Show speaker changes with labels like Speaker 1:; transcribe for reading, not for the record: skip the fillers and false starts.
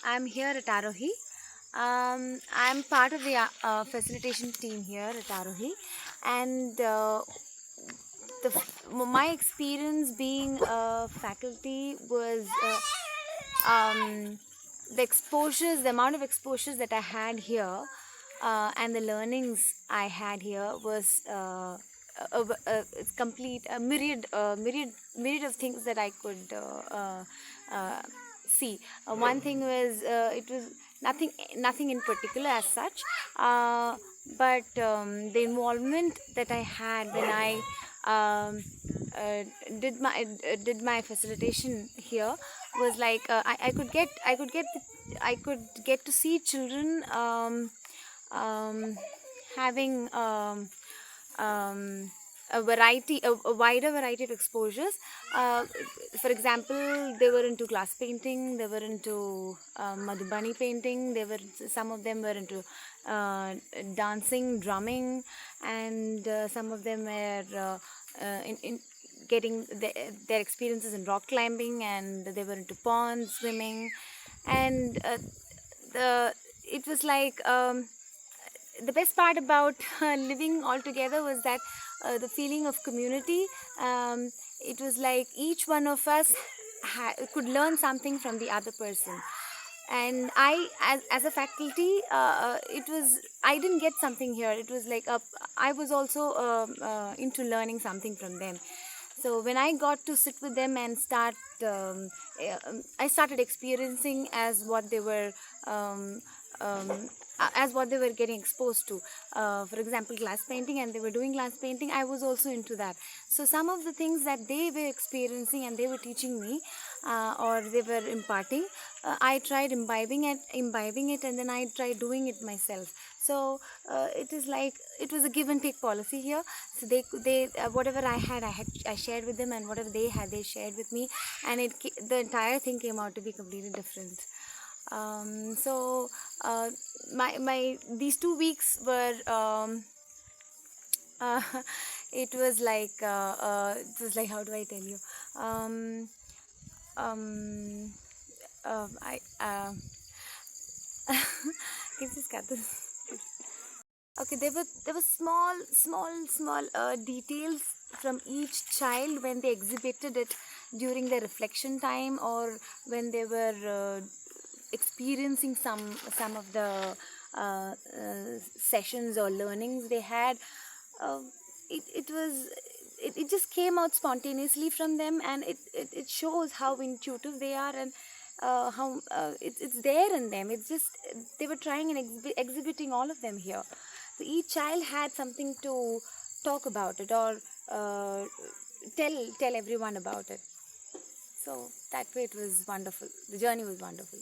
Speaker 1: I'm here at Arohi. I'm part of the facilitation team here at Arohi, and my experience being a faculty was the amount of exposures that I had here, and the learnings I had here was it's complete a myriad of things that I could uh, see. One thing was it was nothing in particular as such, but the involvement that I had when I um, uh, did my facilitation here was like I could get to see children um, having um, a wider variety of exposures. Uh, for example, they were into glass painting, they were into Madhubani painting, some of them were into dancing, drumming, and some of them were in getting their experiences in rock climbing, and they were into ponds, swimming, and the it was like the best part about living all together was that the feeling of community. It was like each one of us could learn something from the other person, and as a faculty, I didn't get something here. It was like I was also into learning something from them. So when I got to sit with them and I started experiencing um, um, as what they were getting exposed to. For example, glass painting, and they were doing glass painting. I was also into that. So some of the things that they were experiencing and they were teaching me, or they were imparting, I tried imbibing it, and then I tried doing it myself. So it is like it was a give and take policy here. So they whatever I shared with them, and whatever they shared with me, and the entire thing came out to be completely different. So my these 2 weeks were uh, it was like, how do I tell you, um, um, I can just cut this. Okay, there were small details from each child when they exhibited it during their reflection time, or when they were experiencing some of the sessions or learnings they had. Uh, it just came out spontaneously from them, and it shows how intuitive they are, and how it's there in them. It's just they were trying and exhibiting all of them here. So each child had something to talk about it, or uh, tell everyone about it. So that way it was wonderful. The journey was wonderful.